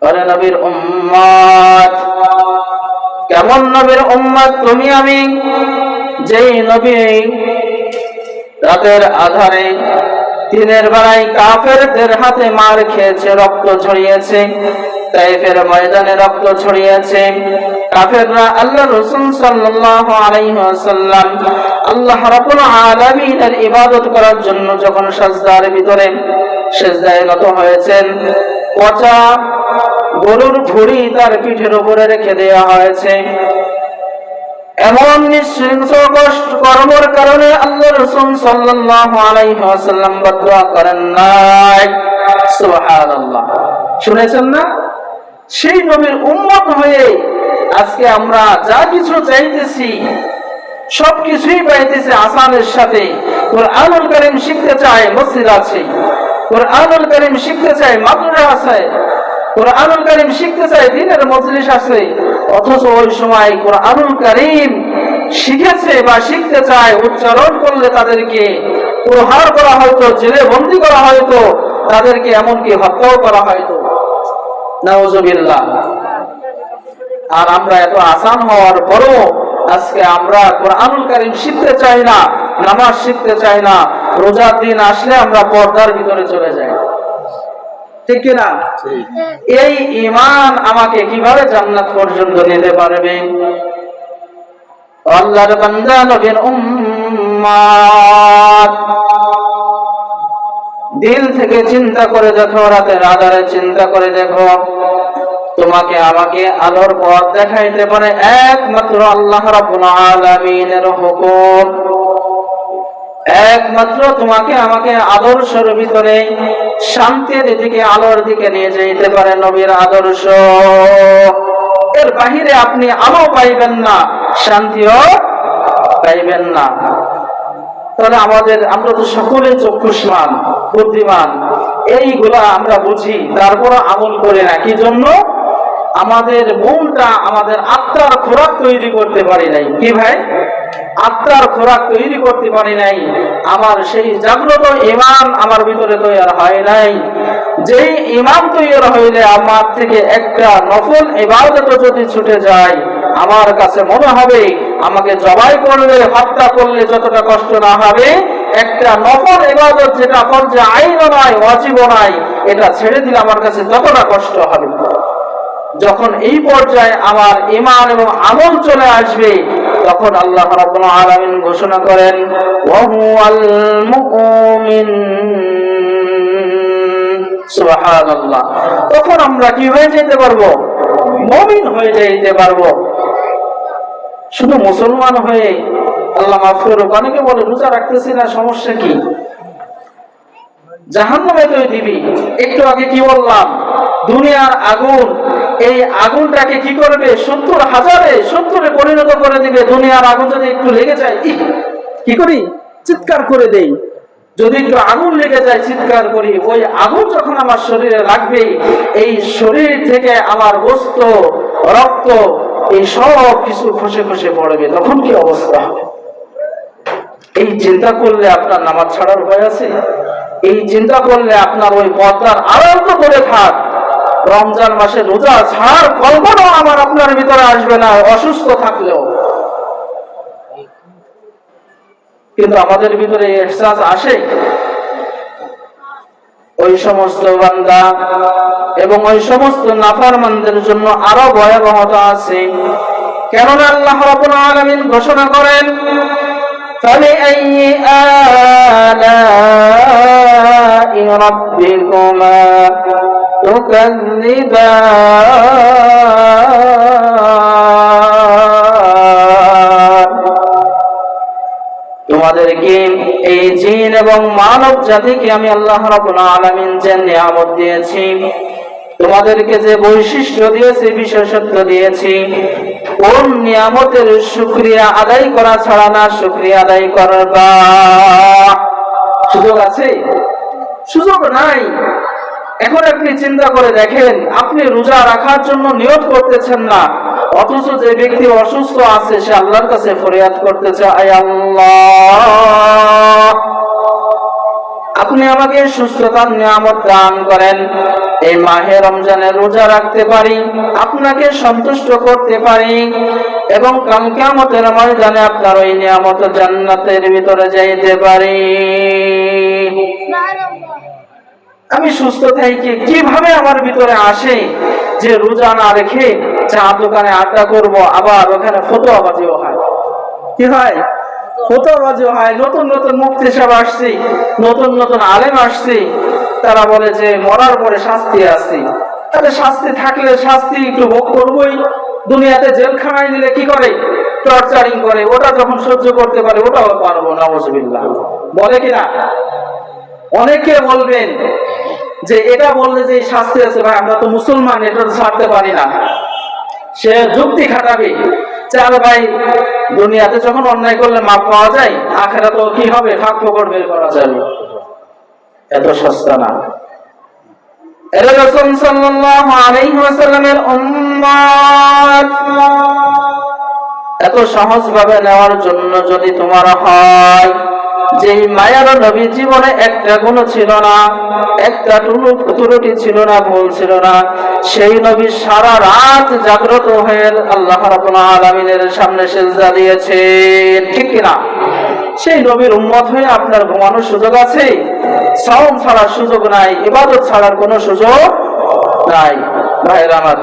ওরে নবীর উম্মত, কেমন নবীর উম্মত তুমি আমি, যেই নবী রাতের আধারে দিনের বেলায় কাফেরদের হাতে মার খেয়েছে, রক্ত ঝরিয়েছে, তাইফের ময়দানে রক্ত ছড়িয়েছে। কাফেররা আল্লাহ রাসূল সাল্লাল্লাহু আলাইহি ওয়াসাল্লাম আল্লাহ রাব্বুল আলামিনের ইবাদত করার জন্য যখন সিজদার ভিতরে সিজদায় নত হয়েছেন, পচা গরুর ভুঁড়ি তার পিঠের উপরে রেখে দেওয়া হয়েছে। এমন নৃশংস কর্মের কারণে আল্লাহ রাসূল সাল্লাল্লাহু আলাইহি ওয়াসাল্লাম বদদুয়া করেন নাই। সুবহানাল্লাহ, শুনেছেন না? সেই নবীর উম্মত হয়ে আজকে আমরা যা কিছু চাইতেছি সবকিছুই পাইতেছি আসানের সাথে। কুরআনুল কারীম শিখতে চাই, মসজিদ আছে। কুরআনুল কারীম শিখতে চাই, মাদ্রাসা আছে। কুরআনুল কারীম শিখতে চাই, দ্বীনের মজলিস আছে। অথচ ওই সময় কুরআনুল কারীম শিখেছে বা শিখতে চায়, উচ্চারণ করলে তাদেরকে প্রহার করা হয়তো, জেলে বন্দী করা হয়তো, তাদেরকে এমনকি হত্যাও করা হয়তো। নাউজুবিল্লাহ। আর আমরা এত আসান হওয়ার পরও আজকে আমরা কুরআনুল কারীম শিখতে চাই না, নামাজ শিখতে চাই না। রোজার দিন আসলে আমরা পর্দার ভিতরে চলে যাই, ঠিক কিনা? এই ঈমান আমাকে কিভাবে জান্নাত পর্যন্ত নিতে পারবে? আল্লাহর বান্দা নবীর উম্মত, দিল থেকে চিন্তা করে দেখো, রাতের আধারে চিন্তা করে দেখো, তোমাকে আমাকে আলোর পথ দেখাইতে পারে একমাত্র আল্লাহ রাব্বুল আলামিনের হুকুম। একমাত্র তোমাকে আমাকে আদর্শের ভিতরে শান্তির দিকে, আলোর দিকে নিয়ে যেতে পারে নবীর আদর্শ। এর বাহিরে আপনি আলো পাইবেন না, শান্তিও পাইবেন না। তাহলে আমরা তো সকলে চক্ষুষ্মান, বুদ্ধিমান, এইগুলা আমরা বুঝি, তারপর আমল করি না। কি জন্য? আমাদের মনটা, আমাদের আত্মার খোরাক তৈরি করতে পারি নাই। কি ভাই? আত্মার খোরাক তৈরি করতে পারি নাই। আমার সেই জাগ্রত ঈমান আমার ভিতরে তৈরি হয় নাই। যেই ঈমান তৈরি হইলে আমার থেকে একটা নফল ইবাদত যদি ছুটে যায়, আমার কাছে মনে হবে আমাকে জবাই করলে, হত্যা করলে যতটা কষ্ট না হবে, একটা নফল ইবাদত যেটা ফরজে আইনও নয়, ওয়াজিবও নয়, এটা ছেড়ে দিলে আমার কাছে ততটা কষ্ট হবে। যখন এই পর্যায়ে আমার ঈমান এবং আমল চলে আসবে, তখন আল্লাহ রাব্বুল আলামিন ঘোষণা করেন, ওয়া হুয়াল মুমিন। সুবহানাল্লাহ। তখন আমরা কি হয়ে যেতে পারবো? মুমিন হয়ে যেতে পারবো। শুধু মুসলমান হয়ে আল্লাহ মাফ করুক, অনেকে বলে রোজা রাখতেছি না, সমস্যা কি? জাহান্নামে তো দিবি। একটু আগে কি বললাম? দুনিয়ার আগুন, এই আগুনটাকে কি করবে? 70,000-এ পরিণত করে দিবে। দুনিয়ার আগুন যদি একটু লেগে যায়, কি করি? চিৎকার করে দেই। যদি একটু আগুন লেগে যায়, চিৎকার করি। ওই আগুন যখন আমার শরীরে লাগবে, এই শরীর থেকে আমার গোশত, রক্ত, এই সব কিছু খসে খসে পড়বে, তখন কি অবস্থা হবে? এই চিন্তা করলে আপনার নামাজ ছাড়ার ভয় আছে? এই চিন্তা করলে আপনার ওই পর্দার আড়াল তো করে থাক, রমজান মাসে রোজা ছাড়ার কল্পনা আমার আপনার ভিতরে আসবে না, অসুস্থ থাকলেও। কিন্তু আমাদের ভিতরে ইহসাস আসে। ওই সমস্ত বান্দা এবং ওই সমস্ত নাফরমানদের জন্য আরো ভয়াবহতা আছে। কেননা আল্লাহ রাব্বুল আলামিন ঘোষণা করেন, فَبِأَيِّ آلَاءِ رَبِّكُمَا تُكَذِّبَانِ। তোমাদেরকে, এই জিন এবং মানব জাতিকে আমি আল্লাহ রাব্বুল আলামিন যে নিয়ামত দিয়েছি, তোমাদেরকে যে বৈশিষ্ট্য দিয়েছি, বিশেষত্ব দিয়েছি, কোন নিয়ামতের শুকরিয়া আদায় করা ছাড়া না শুকরিয়া আদায় করবা সুযোগ আছে? সুযোগ নাই। এখন আপনি চিন্তা করে দেখেন, আপনি রোজা রাখার জন্য নিয়ত করতেছেন না, অথচ যে ব্যক্তি অসুস্থ আছে সে আল্লাহর কাছে ফরিয়াদ করতেছে, আয় আল্লাহ আপনি আমাকে সুস্থতার নিয়ামত দান করেন, এই মাহে রমজানে রোজা রাখতে পারি, আপনাকে সন্তুষ্ট করতে পারি এবং কাল কিয়ামতের ময়দানে আপনার ওই নিয়ামত জান্নাতের ভিতরে যাইতে পারি। আমি সুস্থ থাকি কিভাবে আমার ভিতরে আসে যে রোজা না রেখে চা দোকানে আড্ডা করব, আবার ওখানে ফতোয়াবাজিও হয়। কি হয়? ফতোয়াবাজিও হয়। নতুন নতুন মুফতি সাহেব আসছে, নতুন নতুন আলেম আসছে, তারা বলে যে মরার পরে শাস্তি আছে। তাহলে শাস্তি থাকলে শাস্তি একটু ভোগ করবোই। দুনিয়াতে জেলখানায় নিলে কি করে? টর্চারিং করে। ওটা যখন সহ্য করতে পারে ওটাও পারবো না, নাউজুবিল্লাহ। বলে কিনা? অনেকে বলবেন যে এটা বললে যে শাস্তি আছে, ভাই আমরা তো মুসলমান, এটা তো ছাড়তে পারি না। সে যুক্তি খাটাবে, চাল ভাই দুনিয়াতে যখন অন্যায় করলে মাপ পাওয়া যায়, আখেরাতে তো কি হবে? ফাঁক ফোকর বের করা যাবে। এত সস্তা না। এর রাসূল সাল্লাল্লাহু আলাইহি ওয়াসাল্লামের উম্মত, এত সহজ ভাবে নেওয়ার জন্য যদি তোমার হয় যে মায়ার নবী জীবনে একটা গুণ ছিল না, একটা ত্রুটি ছিল না, ভুল ছিল না, সেই নবী সারা রাত জাগ্রত হয়ে আল্লাহ রাব্বুল আলামিনের সামনে সিজদা দিয়েছেন, ঠিক কিনা? সেই নবীর উম্মত হয়ে আপনার ঘুমানোর সুযোগ আছে? সাওম ছাড়ার সুযোগ নাই, ইবাদত ছাড়ার কোনো সুযোগ নাই। ভাইরা আমার,